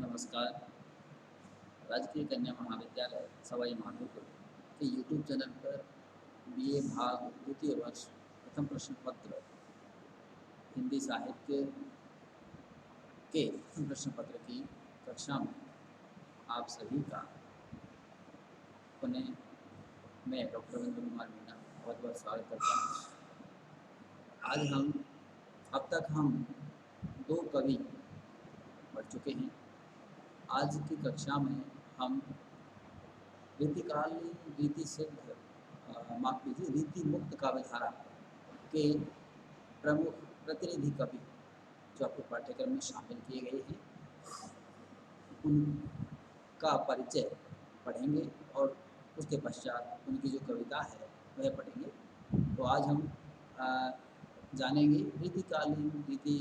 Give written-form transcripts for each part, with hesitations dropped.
नमस्कार। राजकीय कन्या महाविद्यालय सवाई माधोपुर के यूट्यूब चैनल पर बीए भाग द्वितीय वर्ष प्रथम प्रश्न पत्र हिंदी साहित्य के प्रथम प्रश्न पत्र की कक्षा में आप सभी का पुनः मैं डॉक्टर रविंद्र कुमार मीणा बहुत बहुत स्वागत करता हूँ। अब तक हम दो कवि पढ़ चुके हैं। आज की कक्षा में हम रीतिकालीन रीति सिद्ध माफ कीजिए रीति मुक्त काव्यधारा के प्रमुख प्रतिनिधि कवि जो आपके पाठ्यक्रम में शामिल किए गए हैं उनका परिचय पढ़ेंगे और उसके पश्चात उनकी जो कविता है वह पढ़ेंगे। तो आज हम जानेंगे रीतिकालीन रीति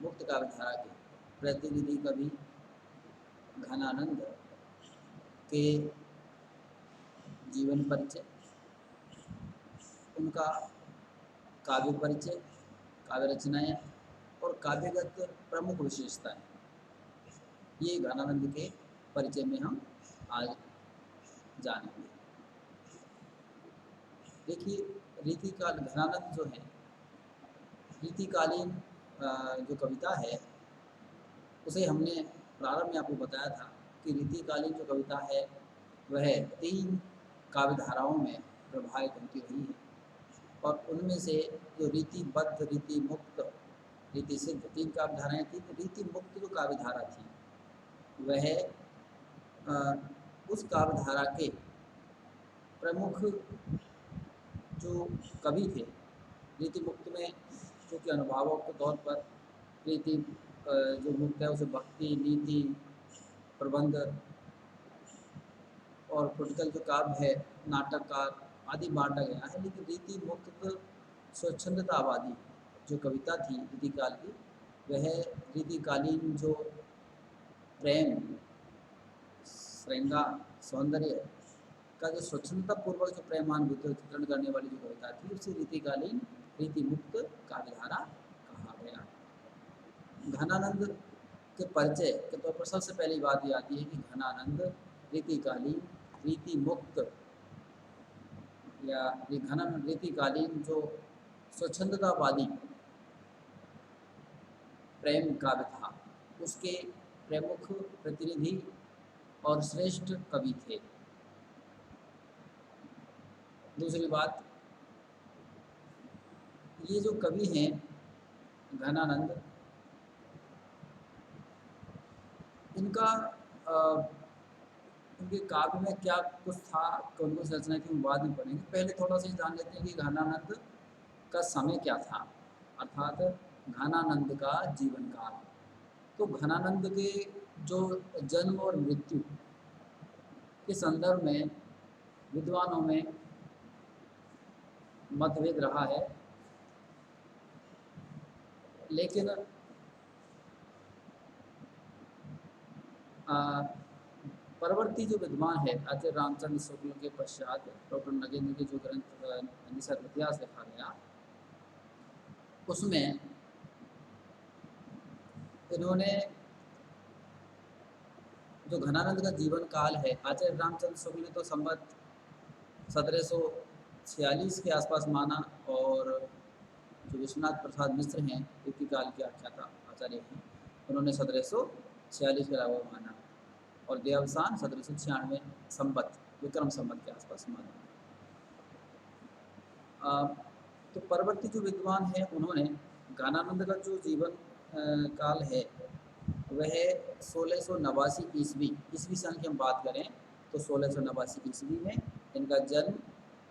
मुक्त काव्यधारा के प्रतिनिधि कवि घनानंद के जीवन परिचय, उनका काव्य परिचय, काव्य रचनाएं और काव्यगत प्रमुख विशेषताएं, ये घनानंद के परिचय में हम आज जानेंगे। देखिए, रीतिकाल घनानंद जो है रीतिकालीन जो कविता है उसे हमने प्रारंभ में आपको बताया था कि रीतिकालीन जो कविता है वह 3 काव्यधाराओं में प्रभावित होती रही है और उनमें से जो रीतिबद्ध, रीति मुक्त, रीति सिद्ध 3 काव्यधाराएं थी। तो रीति मुक्त जो काव्यधारा थी वह उस काव्यधारा के प्रमुख जो कवि थे। रीति मुक्त में क्योंकि अनुभावक के तौर पर रीति जो मुक्त है उसे भक्ति, नीति, प्रबंध और क्रिटिकल जो काव्य है, नाटककार आदि बांटा गया है। लेकिन रीति मुक्त स्वच्छंदतावादी जो कविता थी रीतिकाल की, वह रीतिकालीन जो प्रेम, श्रृंगार, सौंदर्य का जो स्वच्छंदता पूर्वक जो प्रेमानुभूति चित्रण करने वाली जो कविता थी उसे रीतिकालीन रीति मुक्त काव्यधारा कहा गया। घनानंद के परिचय के तौर पर सबसे पहली बात ये आती है कि घनानंद रीतिकालीन रीति मुक्त या घनानंद रीतिकालीन जो स्वच्छंदतावादी प्रेम काव्य था उसके प्रमुख प्रतिनिधि और श्रेष्ठ कवि थे। दूसरी बात, ये जो कवि हैं घनानंद, इनका उनके काव्य में क्या कुछ था, कौन कौन सी रचनाएं थी, हम बाद में पढ़ेंगे। पहले थोड़ा सा जान लेते हैं कि घनानंद का समय क्या था, अर्थात घनानंद का जीवन काल। तो घनानंद के जो जन्म और मृत्यु के संदर्भ में विद्वानों में मतभेद रहा है, लेकिन परवर्ती जो विद्वान है आचार्य रामचंद्र शुक्ल के पश्चात डॉक्टर नगेंद्र के जो ग्रंथ हिंदी साहित्य इतिहास लिखा गया उसमें इन्होंने जो घनानंद का जीवन काल है, आचार्य रामचंद्र शुक्ल ने तो संवत 1746 के आसपास माना और जो विश्वनाथ प्रसाद मिश्र हैं रीतिकाल के आख्याता आचार्य हैं, उन्होंने 1746 के लगभग माना और देवसान 1796 संवत विक्रम संवत के आसपास माना। तो परवर्ती जो विद्वान हैं उन्होंने घनानंद का जो जीवन काल है वह 1689 ईस्वी सन की हम बात करें तो 1689 ईस्वी में इनका जन्म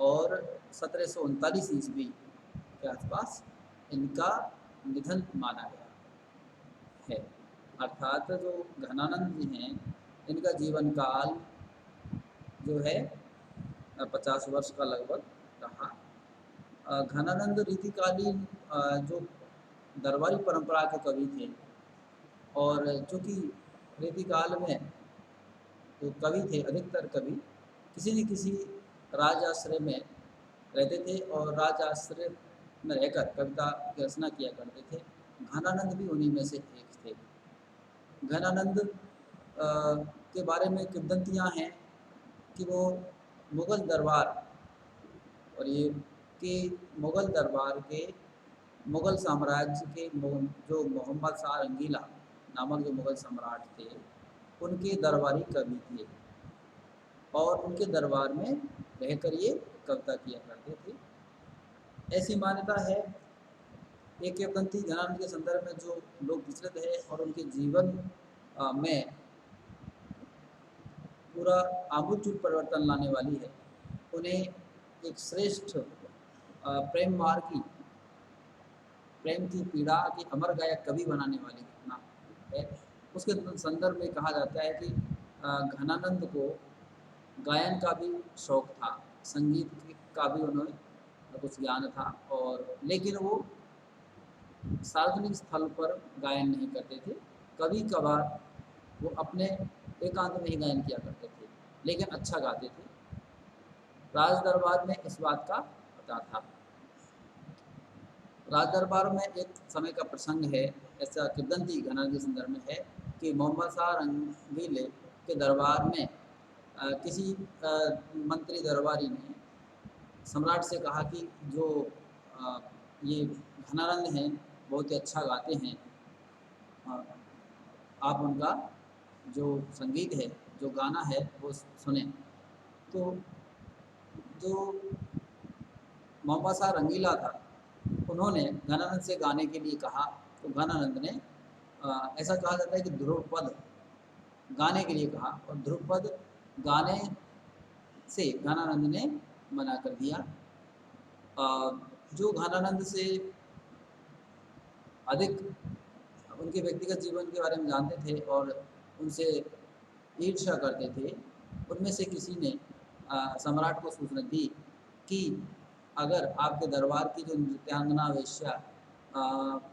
और 1739 ईस्वी के आसपास इनका निधन माना गया है। अर्थात जो घनानंद जी हैं इनका जीवन काल जो है 50 वर्ष का लगभग रहा। घनानंद रीतिकालीन जो दरबारी परंपरा के कवि थे और चूँकि रीतिकाल में जो कवि थे, अधिकतर कवि किसी न किसी राजाश्रय में रहते थे और राजाश्रय में रहकर कविता की रचना किया करते थे। घनानंद भी उन्हीं में से एक थे। घनानंद के बारे में किंवदंतियाँ हैं कि वो मुग़ल दरबार और ये कि मुग़ल दरबार के मुग़ल साम्राज्य के जो मोहम्मद शाह रंगीला नामक जो मुग़ल सम्राट थे, उनके दरबारी कवि थे और उनके दरबार में रहकर ये कविता किया करते थे। ऐसी मान्यता है। एक किंवदंती घनानंद के संदर्भ में जो लोग विचलित है और उनके जीवन में पूरा आमूलचूल परिवर्तन लाने वाली है, उन्हें एक श्रेष्ठ प्रेम मार्ग की प्रेम की पीड़ा की अमर गायक कवि बनाने वाली घटना है। उसके संदर्भ में कहा जाता है कि घनानंद को गायन का भी शौक था, संगीत का भी उन्हें कुछ ज्ञान था, और लेकिन वो सार्वजनिक स्थल पर गायन नहीं करते थे। कभी कभार वो अपने एकांत में ही गायन किया करते थे, लेकिन अच्छा गाते थे। राज दरबार में इस बात का पता था। राज दरबार में एक समय का प्रसंग है, ऐसा किंवदंती घनानंद के संदर्भ में है कि मोहम्मद शाह रंगीले के दरबार में किसी मंत्री दरबारी ने सम्राट से कहा कि जो ये घनानंद हैं बहुत ही अच्छा गाते हैं, आप उनका जो संगीत है, जो गाना है वो सुने। तो जो मोहम्मद शाह रंगीला था, उन्होंने घनानंद से गाने के लिए कहा। तो घनानंद ने ऐसा कहा जाता है कि ध्रुवपद गाने के लिए कहा, और ध्रुवपद गाने से घनानंद ने मना कर दिया। जो घनानंद से अधिक उनके व्यक्तिगत जीवन के बारे में जानते थे और उनसे ईर्ष्या करते थे, उनमें से किसी ने सम्राट को सूचना दी कि अगर आपके दरबार की जो नृत्यांगना वेश्या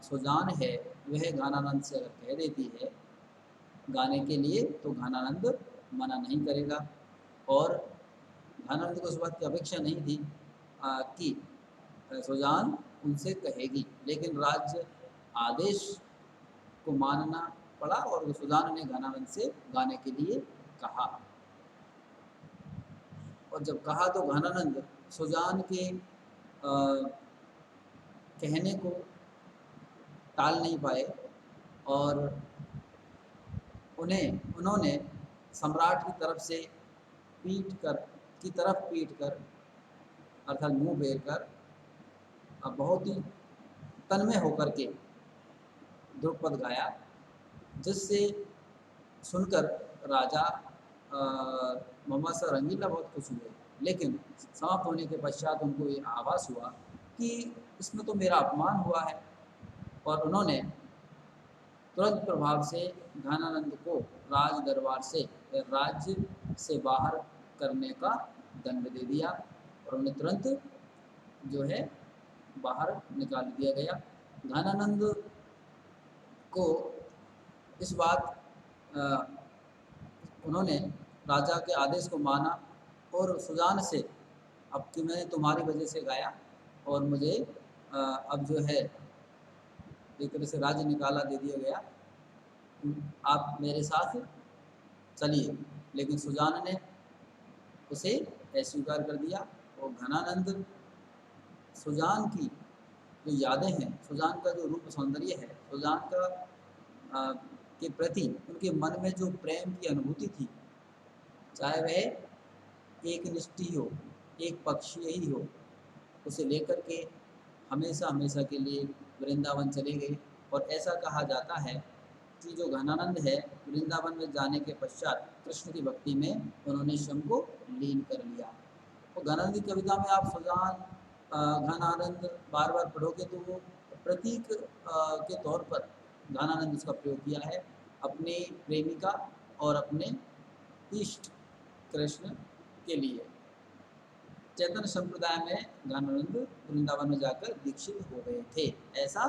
सुजान है, वह घनानंद से अगर कह देती है गाने के लिए, तो घनानंद मना नहीं करेगा। और घनानंद को उस बात की अपेक्षा नहीं थी कि सुजान उनसे कहेगी, लेकिन राज्य आदेश को मानना पड़ा और सुजान ने घनानंद से गाने के लिए कहा। और जब कहा तो घनानंद सुजान के कहने को टाल नहीं पाए और उन्होंने सम्राट की तरफ पीट कर अर्थात मुंह फेर कर बहुत ही तन्मय होकर के ध्रुपद गाया, जिससे सुनकर राजा मोहम्मद शाह रंगीला बहुत खुश हुए। लेकिन समाप्त होने के पश्चात उनको ये आभास हुआ कि इसमें तो मेरा अपमान हुआ है, और उन्होंने तुरंत प्रभाव से घनानंद को राज दरबार से राज्य से बाहर करने का दंड दे दिया और उन्हें तुरंत जो है बाहर निकाल दिया गया। घनानंद को इस बात उन्होंने राजा के आदेश को माना और सुजान से अब कि मैंने तुम्हारी वजह से गाया और मुझे अब जो है एक तरह से राज्य निकाला दे दिया गया, आप मेरे साथ चलिए। लेकिन सुजान ने उसे अस्वीकार कर दिया और घनानंद सुजान की जो यादें हैं, सुजान का जो रूप सौंदर्य है, सुजान का के प्रति उनके मन में जो प्रेम की अनुभूति थी, चाहे वह एक निष्ठी हो, एक पक्षीय ही हो, उसे लेकर के हमेशा हमेशा के लिए वृंदावन चले गए। और ऐसा कहा जाता है कि जो घनानंद है, वृंदावन में जाने के पश्चात कृष्ण की भक्ति में उन्होंने स्वयं को लीन कर लिया। तो घनानंद की कविता में आप सुजान घनानंद बार बार पढ़ोगे तो वो प्रतीक के तौर पर घनानंद इसका प्रयोग किया है अपने प्रेमिका और अपने इष्ट कृष्ण के लिए। चैतन्य संप्रदाय में घनानंद वृंदावन में जाकर दीक्षित हो गए थे, ऐसा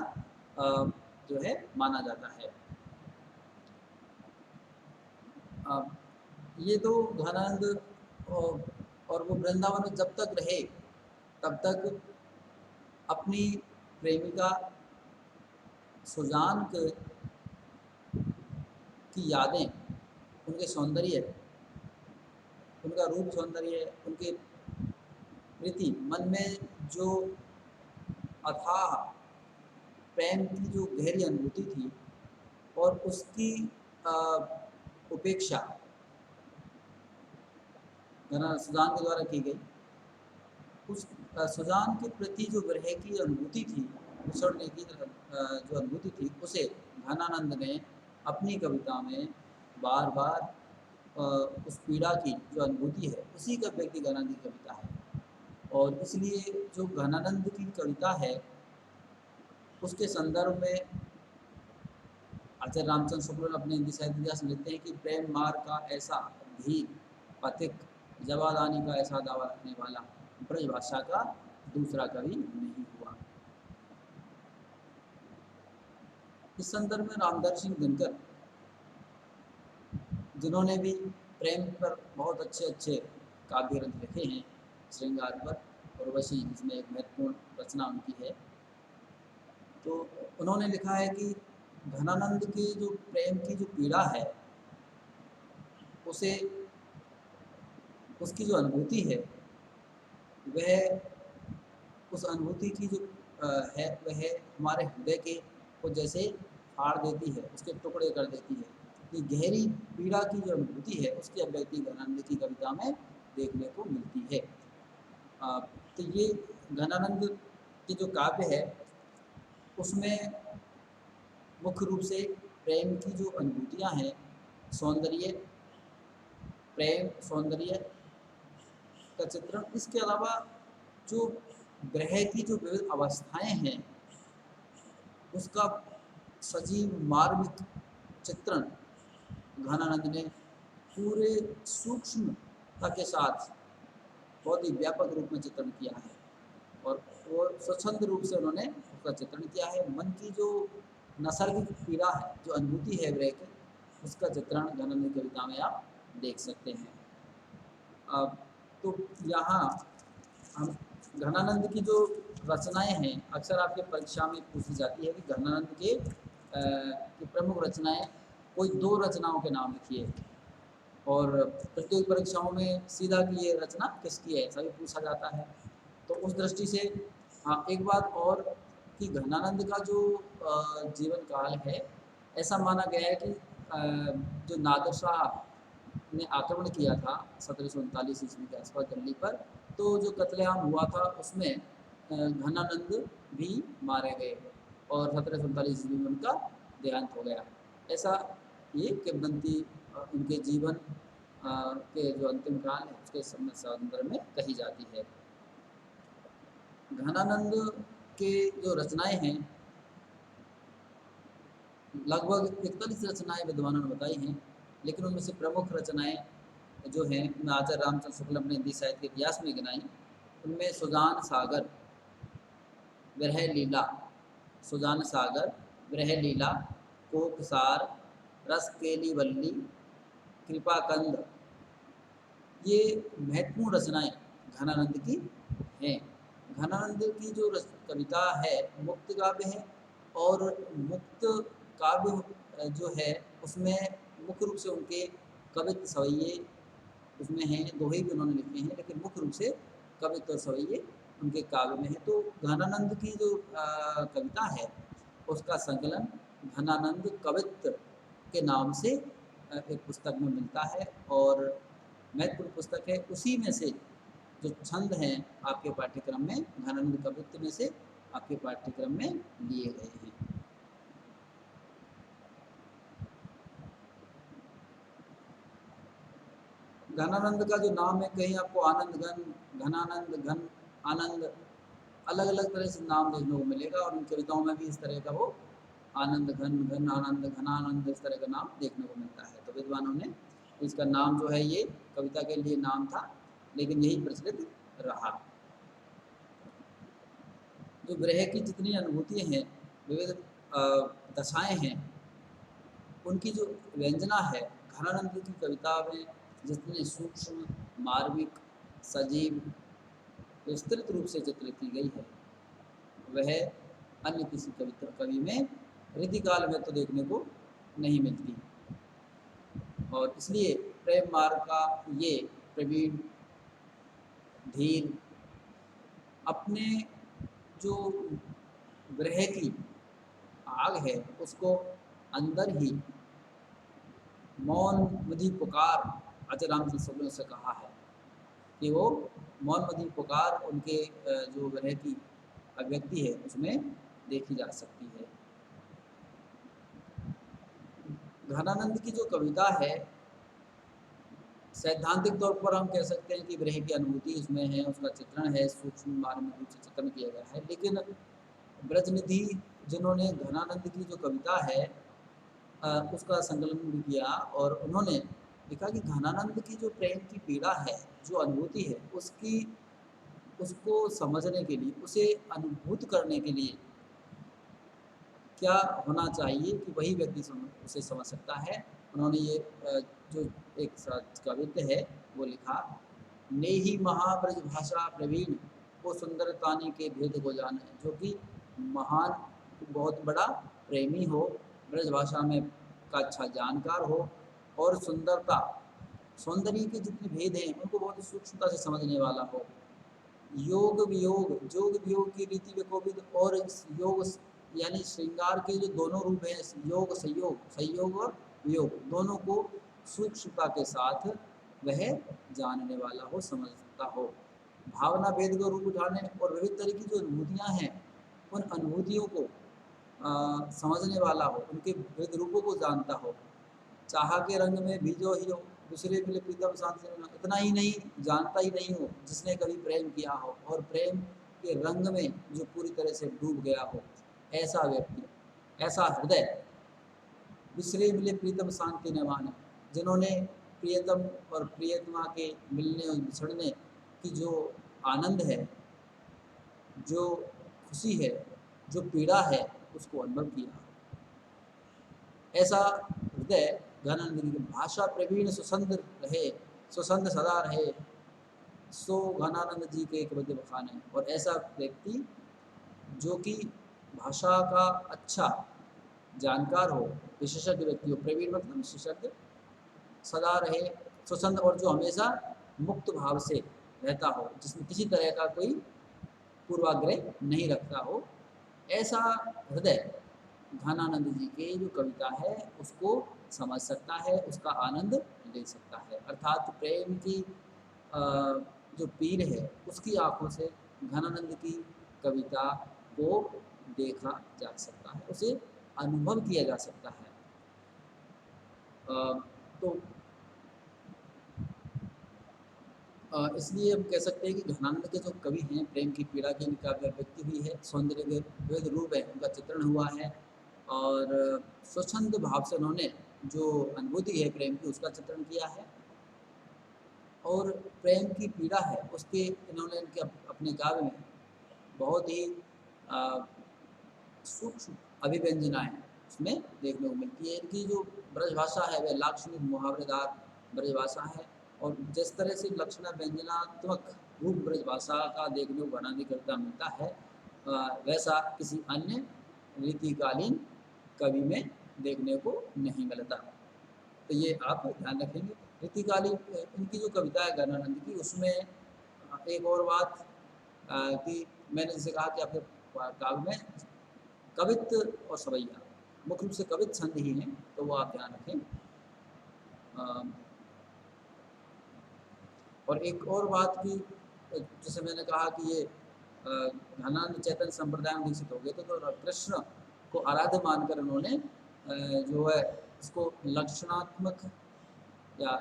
जो है माना जाता है। ये तो घनानंद और वो वृंदावन में जब तक रहे तब तक अपनी प्रेमिका सुजान की यादें उनके सौंदर्य, उनका रूप सौंदर्य, उनके प्रीति, मन में जो अथाह प्रेम की जो गहरी अनुभूति थी और उसकी अ, उपेक्षा सुजान के द्वारा की गई, उस सुजान के प्रति जो विरह की अनुभूति थी, उसड़ने की जो अनुभूति थी, उसे घनानंद ने अपनी कविता में बार बार उस पीड़ा की जो अनुभूति है उसी का व्यक्ति घनानंद की कविता है। और इसलिए जो घनानंद की कविता है उसके संदर्भ में आचार्य रामचंद्र शुक्ल अपने हिंदी साहित्य इतिहास में लिखते हैं कि प्रेम मार का ऐसा धीर पथिक, जवादानी का ऐसा दावा रखने वाला ब्रज भाषा का दूसरा कवि नहीं हुआ। इस संदर्भ में रामधर सिंह दिनकर, जिन्होंने भी प्रेम पर बहुत अच्छे अच्छे काव्य ग्रंथ लिखे हैं, श्रृंगार पर उर्वशी जिसमें एक महत्वपूर्ण रचना उनकी है, तो उन्होंने लिखा है कि घनानंद की जो प्रेम की जो पीड़ा है उसे, उसकी जो अनुभूति है वह, उस अनुभूति की जो है वह हमारे हृदय के को जैसे फाड़ देती है, उसके टुकड़े कर देती है। ये गहरी पीड़ा की जो अनुभूति है उसकी अभिव्यक्ति घनानंद की कविता में देखने को मिलती है। तो ये घनानंद की जो काव्य है उसमें मुख्य रूप से प्रेम की जो अनुभूतियाँ हैं, सौंदर्य, प्रेम सौंदर्य का चित्रण, इसके अलावा जो ग्रह की जो विविध अवस्थाएं हैं उसका सजीव मार्मिक चित्रण घनानंद ने पूरे सूक्ष्मता के साथ बहुत ही व्यापक रूप में चित्रण किया है और वो स्वच्छंद रूप से उन्होंने उसका चित्रण किया है। मन की जो नैसर्गिक पीड़ा है, जो अनुभूति है ग्रह की, उसका चित्रण घनानंद की कविता में आप देख सकते हैं। तो यहाँ हम घनानंद की जो रचनाएं हैं अक्सर आपके परीक्षा में पूछी जाती है कि घनानंद के प्रमुख रचनाएं, कोई दो रचनाओं के नाम लिखिए, और प्रतियोगी परीक्षाओं में सीधा कि ये रचना किसकी है ऐसा भी पूछा जाता है। तो उस दृष्टि से हाँ, एक बात और कि घनानंद का जो जीवन काल है, ऐसा माना गया है कि जो नादिर शाह ने आक्रमण किया था 1739 ईस्वी के आसपास दिल्ली पर, तो जो कत्लेआम हुआ था उसमें घनानंद भी मारे गए और 1747 ईस्वी में उनका देहांत हो गया। ऐसा ये किंवदंती उनके जीवन के जो अंतिम काल है उसके संदर्भ में कही जाती है। घनानंद के जो रचनाएं हैं, लगभग 41 रचनाएं विद्वानों ने बताई हैं, लेकिन उनमें से प्रमुख रचनाएं जो हैं मैं आचार्य रामचंद्र शुक्ल अपने हिंदी साहित्य के इतिहास में गिनाई। उनमें सुजान सागर, विरह लीला, सुजान सागर, विरह लीला, कोकसार, रस केली वल्ली, कृपाकंद, ये महत्वपूर्ण रचनाएं घनानंद की हैं। घनानंद की जो कविता है मुक्त काव्य है, और मुक्त काव्य जो है उसमें मुख्य रूप से उनके कवित्व सवैये उसमें हैं, दोहे भी उन्होंने लिखे हैं, लेकिन मुख्य रूप से कवित्व और सवैये उनके काव्य में है। तो घनानंद की जो कविता है उसका संकलन घनानंद कवित्व के नाम से एक पुस्तक में मिलता है, और महत्वपूर्ण पुस्तक है। उसी में से जो छंद हैं आपके पाठ्यक्रम में घनानंद कवित्व में से आपके पाठ्यक्रम में लिए गए हैं। घनानंद का जो नाम है, कहीं आपको आनंद घन, घनानंद घन, आनंद, अलग अलग तरह से नाम देखने को मिलेगा, और उन कविताओं में भी इस तरह का वो आनंद घन, घन आनंद, घनानंद, इस तरह का नाम देखने को मिलता है। तो विद्वानों ने इसका नाम जो है ये कविता के लिए नाम था, लेकिन यही प्रचलित रहा। जो विरह की जितनी अनुभूतियाँ हैं, विविध दशाएं हैं, उनकी जो व्यंजना है घनानंद की कविता में जितनी सूक्ष्म, मार्मिक, सजीव, विस्तृत रूप से चित्रित की गई है, वह अन्य किसी कवि में रीतिकाल में तो देखने को नहीं मिलती। और इसलिए प्रेम मार्ग का ये प्रवीण धीर अपने जो ग्रह की आग है उसको अंदर ही मौन मधि पुकार अजराम जी से कहा है कि वो मौन मधि पुकार उनके जो ग्रह की अभिव्यक्ति है उसमें देखी जा सकती है। घनानंद की जो कविता है सैद्धांतिक तौर पर हम कह सकते हैं कि ग्रह की अनुभूति उसमें है, उसका चित्रण है, सूक्ष्म मार्मिक रूप से चित्रण किया गया है। लेकिन ब्रजनिधि जिन्होंने घनानंद की जो कविता है उसका संकलन भी किया और उन्होंने लिखा कि घनानंद की जो प्रेम की पीड़ा है, जो अनुभूति है, उसको समझने के लिए, उसे अनुभूत करने के लिए क्या होना चाहिए कि वही व्यक्ति उसे समझ सकता है। उन्होंने ये जो एक कवित्य है वो लिखा, नेही महाब्रज भाषा प्रवीण वो सुंदरतानी के भेद को जाने, जो कि महान बहुत बड़ा प्रेमी हो, ब्रज भाषा में का अच्छा जानकार हो और सुंदरता सौंदर्य के जितने भेद हैं उनको बहुत सूक्ष्मता से समझने वाला हो। योग वियोग, जोग वियोग की रीति में कोविद और इस योग यानी श्रृंगार के जो दोनों रूप हैं, योग संयोग, संयोग और वियोग, दोनों को सूक्ष्मता के साथ वह जानने वाला हो, समझता हो। भावना भेद का रूप उठाने और विविध तरह की जो अनुभूतियाँ हैं उन अनुभूतियों को समझने वाला हो, उनके विविध रूपों को जानता हो। चाह के रंग में भीजो ही हो, दूसरे मिले प्रीतम साथ से मिला, इतना ही नहीं जानता ही नहीं हो जिसने कभी प्रेम किया हो और प्रेम के रंग में जो पूरी तरह से डूब गया हो, ऐसा व्यक्ति, ऐसा हृदय विसरे मिले प्रीतम शांति न माने, जिन्होंने प्रियतम और प्रियतमा के मिलने और बिछड़ने की जो आनंद है, जो खुशी है, जो पीड़ा है, उसको अनुभव किया। ऐसा हृदय घनानंद की भाषा प्रवीण सुसंध रहे, सुसंध सदा रहे, सो घनानंद जी के एक बद्य बखान है। और ऐसा व्यक्ति जो कि भाषा का अच्छा जानकार हो, विशेषज्ञ व्यक्ति हो, प्रवीण मतलब विशेषज्ञ, सदा रहे सुसंध और जो हमेशा मुक्त भाव से रहता हो, जिसमें किसी तरह का कोई पूर्वाग्रह नहीं रखता हो, ऐसा हृदय घनानंद जी के जो कविता है उसको समझ सकता है, उसका आनंद ले सकता है। अर्थात प्रेम की जो पीर है उसकी आंखों से घनानंद की कविता को देखा जा सकता है, उसे अनुभव किया जा सकता है। तो इसलिए हम कह सकते हैं कि घनानंद के जो कवि हैं प्रेम की पीड़ा की काव्य अभिव्यक्ति हुई है, सौंदर्य के विविध रूप है उनका चित्रण हुआ है और स्वच्छंद भाव से उन्होंने जो अनुभूति है प्रेम की उसका चित्रण किया है और प्रेम की पीड़ा है उसके इन्होंने इनके अपने काव्य में बहुत ही सूक्ष्म अभिव्यंजनाएँ उसमें देखने को मिलती है। इनकी जो ब्रज भाषा है वह लाक्षणिक मुहावरेदार ब्रज भाषा है और जिस तरह से लक्षणा व्यंजनात्मक रूप ब्रज भाषा का देखने को घनानंद की कविता मिलता है वैसा किसी अन्य रीतिकालीन कवि में देखने को नहीं मिलता। तो ये आप ध्यान रखेंगे। रीतिकालीन इनकी जो कविता है घनानंद की उसमें एक और बात कि मैंने जैसे कहा कि आपके काव्य में कवित्व और सवैया मुख्य रूप से कवित्व छंद ही हैं, तो वो आप ध्यान रखें। और एक और बात की जैसे मैंने कहा कि ये घनानंद चैतन्य संप्रदाय में विकसित हो गए थे, तो कृष्ण को आराध्य मानकर उन्होंने जो है इसको लक्षणात्मक या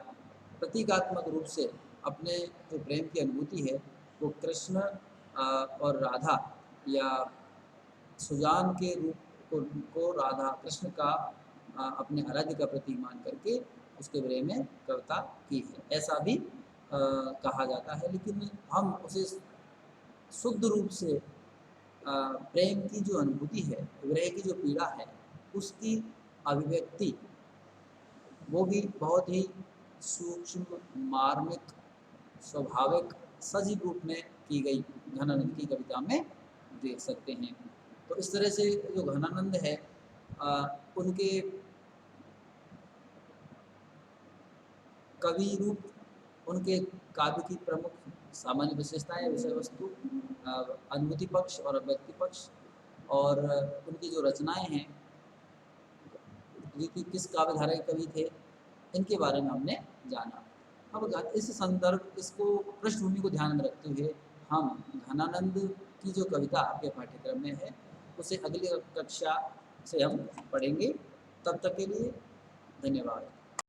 प्रतीकात्मक रूप से अपने जो प्रेम की अनुभूति है वो कृष्ण और राधा या सुजान के रूप को राधा कृष्ण का अपने आराध्य का प्रतीक मान करके उसके बारे में कविता की है, ऐसा भी कहा जाता है। लेकिन हम उसे शुद्ध रूप से प्रेम की जो अनुभूति है, विरह की जो पीड़ा है, उसकी अभिव्यक्ति वो भी बहुत ही सूक्ष्म मार्मिक स्वाभाविक सजीव रूप में की गई घनानंद की कविता में देख सकते हैं। तो इस तरह से जो घनानंद है उनके कवि रूप, उनके काव्य की प्रमुख सामान्य विशेषताएं, विषय वस्तु, अनुभूति पक्ष और व्यक्ति पक्ष, और उनकी जो रचनाएं हैं, ये कि किस काव्यधारा के कवि थे, इनके बारे में हमने जाना। अब इस संदर्भ, इसको पृष्ठभूमि को ध्यान में रखते हुए हम घनानंद की जो कविता आपके पाठ्यक्रम में है उसे अगली कक्षा से हम पढ़ेंगे। तब तक के लिए धन्यवाद।